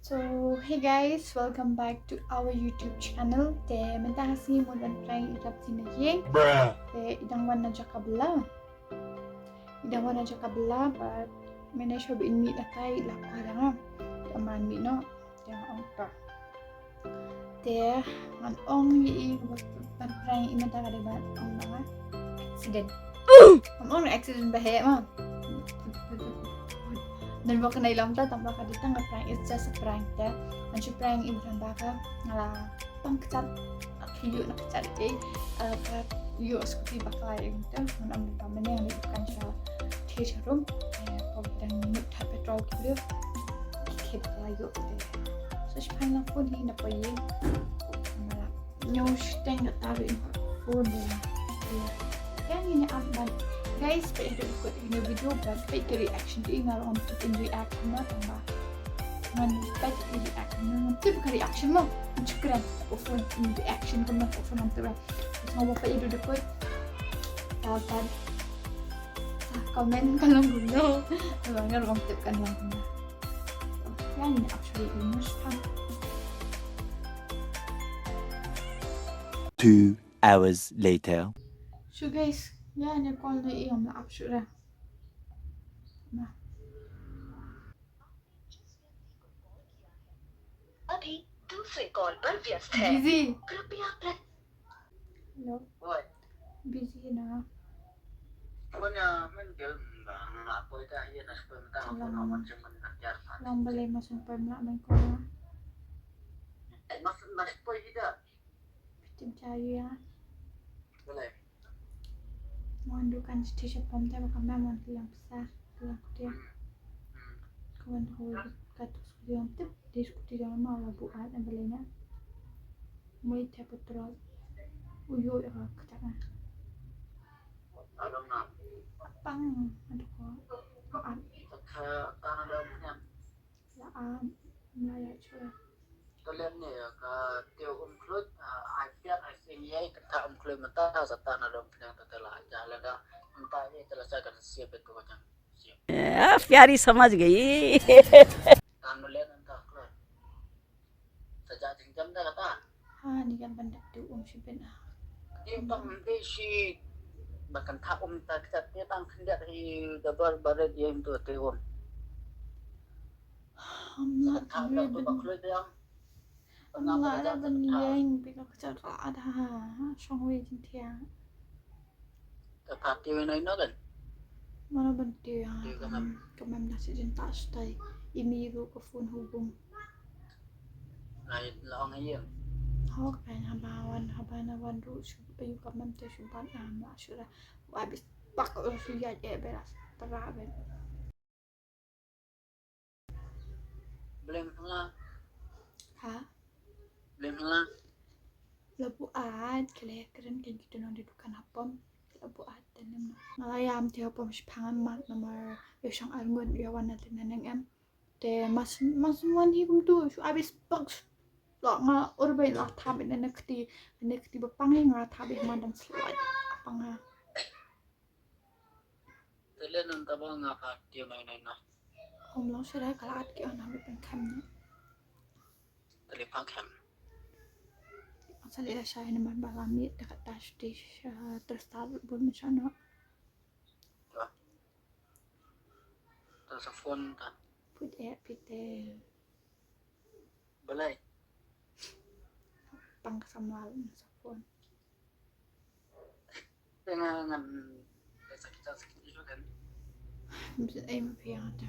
So hey guys, welcome back to our YouTube channel. Te mentahasi mulan prank irap sinayeng. Te idang wana jakabla. But mena shob in meet atay lakaranga. Aman mi no. Te ang ta. Te man ong yi ban prank imenta kada ban ong mga accident. Ong accident bahe ma. Dan baka na ilang ta tambah ka ditang prank, it's just a prank ta. Ang si prank ibran baka ngala pangkat hiyo na kacat ka hiyo skuti baka yung ta manam pamane yang bukan siya theater room pagdang nutta petrol kibyo kip layo so si prank lang phone hi na pa yin ngala nyo steng na tabi phone yan ini abban guys, pwede ikut ini video dan pwede reaction di ngal untuk in react mo tambah man pwede react mo tip ka reaction mo syukran often in reaction ko mo often ang tira terus mau pwede ikut tawag comment ka lang gulo nga rom tip kan lang na yan ini actually English pa 2 hours later. so guys yan yung call na iyong na actually na अभी दूसरे कॉल पर व्यस्त है busy कृपया hello Ôi, busy na mình kiểu ngã bôi ta hier nas pun ta pun aman cuman ngajar. lang balay masumpay mo naman ko na Mas poi tidak. bitim tayo yan Boleh. Mandukan station pom tayo baka memang tilang besar tilang kutia kawan hoi katus kudiang tip diskuti jangan malah buat yang balenya muy te petrol uyo ya kacana Ada na. pang aduh ko aan Ka ada punya. laan maya chua Kalian ni ka teo klut ai piat ai sing yai ka klut mata sa ta na dong punya tatela jalan dah. Entah ini selesaikan siap itu macam siap. प्यारी समझ गई Anu lihat entah klut. Sejak jam dah kata. ha ni kan bandak tu si ben Ini nanti si bahkan tak tak kita tang kendak di dabar barat yang tu teo. amla Tak ada tu baklut yang amla ada ben yang bila kacana ada song wei jin tiang tepat di mana ini kan? mana ben tiang Dia kan kemam nasi jin tak stay imiru ke phone hubung lain laong aja. Hawak pa habawan ru ayu kamam te suban ama sura wabis pak suya je beras teraben Belum lah, ha belum lah. labu ad kale keren kan gitu non di dukan apom labu ad tanem malayam te apom sipangan mat nomor yosang arngun yawan natin naneng em te mas wan higum tu su abis pak lo nga urbay lo tabi na nakti bapangay nga tabi mandan slide apa nga Telen nanti bang apa dia main ini? om lo siray kalaat ki on habi pen kam ni Terlipat kan? Salila siya naman balami dekat dash dish terus taruh bun sana Terus phone kan? pite Boleh. pang kasamwal sa phone Dengan sakit juga kan? bisa ay mapiyata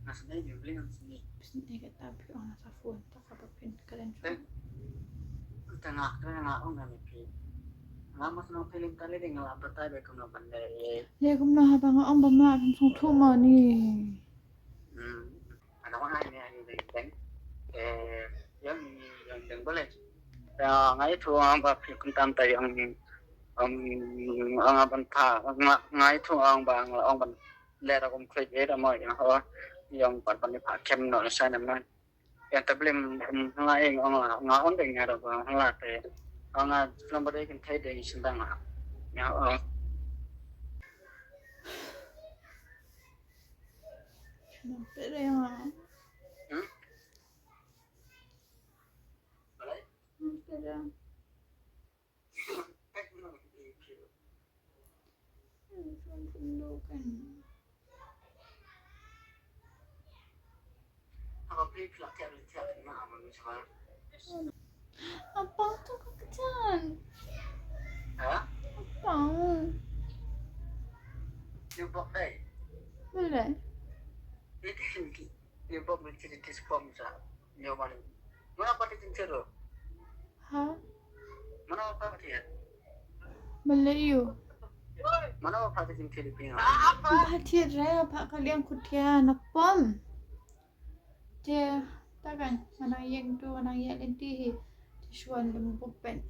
Nasibnya juga beli sini. bisa niya tabi on sa phone takapapin karen Tengah nggak mimpi. Nggak mas nong feeling kali deh ngelapet aja ke nong pandai. ya kum na habang ang bama ang song tuma ni Ada mana ini deng? Yang deng boleh. Ya ngai tu ang bapa kuntam tay ang aban pa ngai tu ang bang ang ban lera kum klik ada mau yang pan pa kem no sa nam yang tablim ngai ang on deng ada bang la te ang nomor dei kan thai deng sindang ya pero yung dulu kan. Apa beli pula tiap nama misalnya? Apa tuh kekejan? Hah? Apa? Jebak deh. Boleh? Ini jebak mencari diskon misal. Nyaman. Mana apa dicincer lo? Hah? Mana apa dia? Boleh yuk. Mana apa dicincer di pinggir? Bahagia raya pak kalian kudian apam. Dia takkan mana yang tu mana yang lentih. Disuan lembu pen.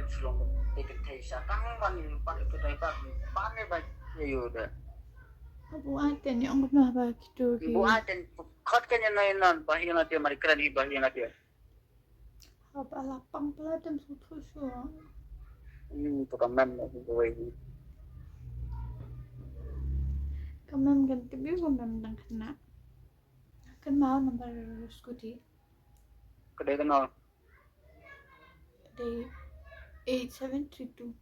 Selama tiket Tesa kan pan itu dari pan baik ya udah. Abu Aten yang pernah begitu. Ibu Aden kot kanya nainan bahian dia mari keren bahian dia. Apa lapang peladam susu. Tukang mem gue ini. Kamem ganti biru kamem nang kena. Kan mau nomor skuti. Kedai kenal. Dari 8732.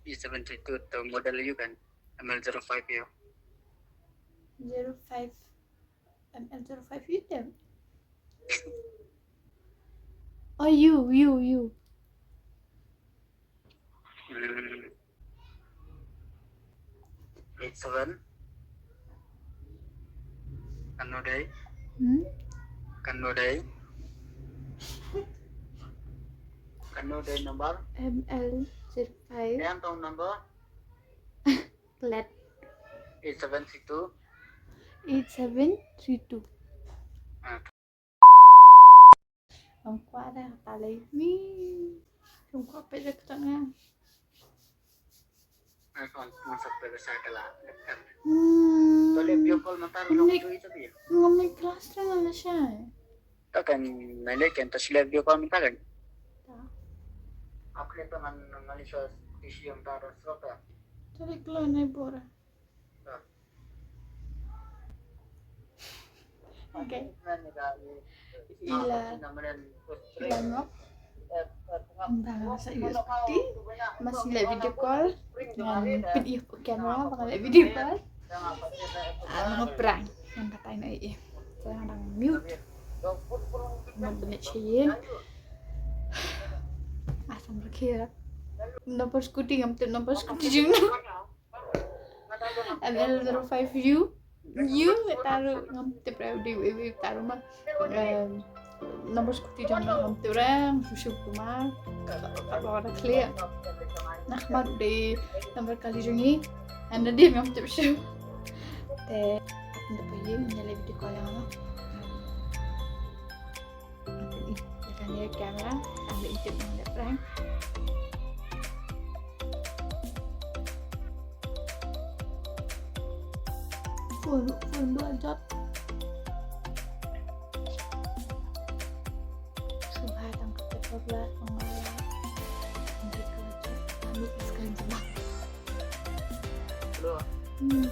E732 tuh model you kan ML05 ya. 05 ML05 itu. Oh you. 87 Kanodai nomor ML05 yang tahun nomor Glad 87 8732. Ah. Hôm qua đã ta lấy mi. Hôm qua bây giờ tận nha. iPhone masuk ke saya kelak. Hmm. Boleh video call mentar long tu itu dia. Ngomong kelas dengan siya. Takkan nilai kan tas video call mentar kan. Tak. Aku lihat dengan Malaysia isi yang taruh serta. Tarik lo na ibora. Okay. Ila ngok. Entah sa USB masih lihat video call dengan video kamera bakal lihat video call mga prank yang katain ay saya nang mute magbanit siya asam berkira nomor scooty ngamtil nomor scooty juga ML05 you taruh ngamtil di taruh mah nomor scooty jangan ngamtil orang susu rumah kalau ada clear nah baru di nomor kali jungi anda dia ngamtil susu teh untuk pergi menyalip di kolam akan lihat kamera sambil intip menghadap prank full belajar sudah tangkap 13 pengelola mereka kami sekarang jebak Bro, ni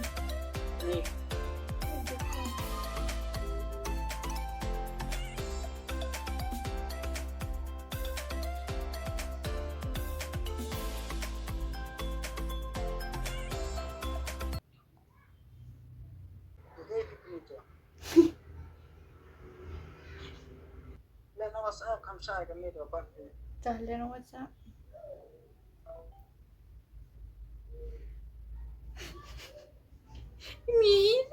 Lena WhatsApp kam saya kami tu apa? Jalan WhatsApp Min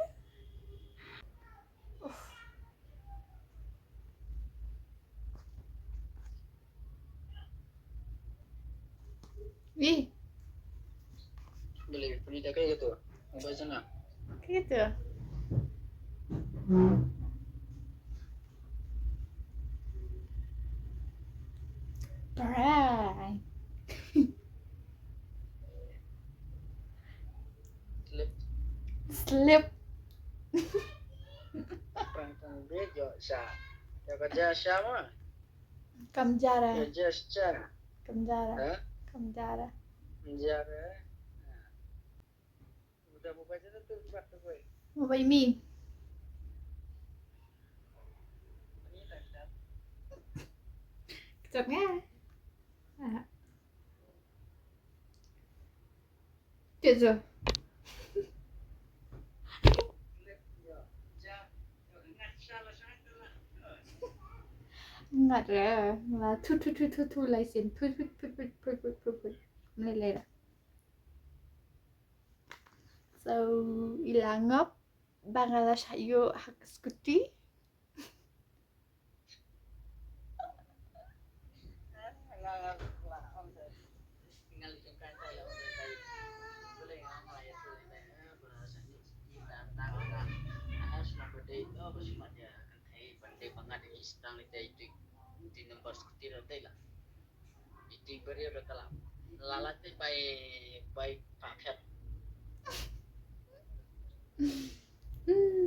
Wih, Boleh, beli dah kayak gitu. Apa sana? gitu. Prank. Slip. Pantang bejo sa. Ya kerja siapa? Kamjara. Kerja secara. Kamjara. Hah? Kamjara. Menjara. Udah mau baca tu buat tu gue. Mau buat mie? Ini tak. chụp nha. À. Tuyệt rồi. Ngặt rồi là thu lấy xin thu lên lên. So ilang ngop Bangladesh hayo hak skuti.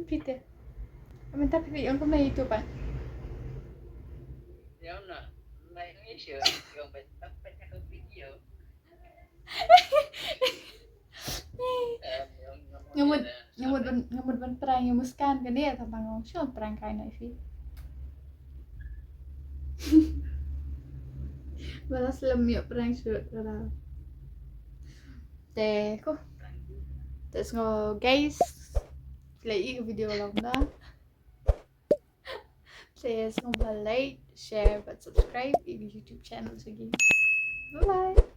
Peter. Minta pilih yang kau itu pak. Ngemut ban perang ngemuskan kan dia tentang ngomong perang kain sih. Balas lemnya perang sudah lah. Teh kok. Terus guys, play video lang na. Please like, share, but subscribe in YouTube channel again. Bye bye.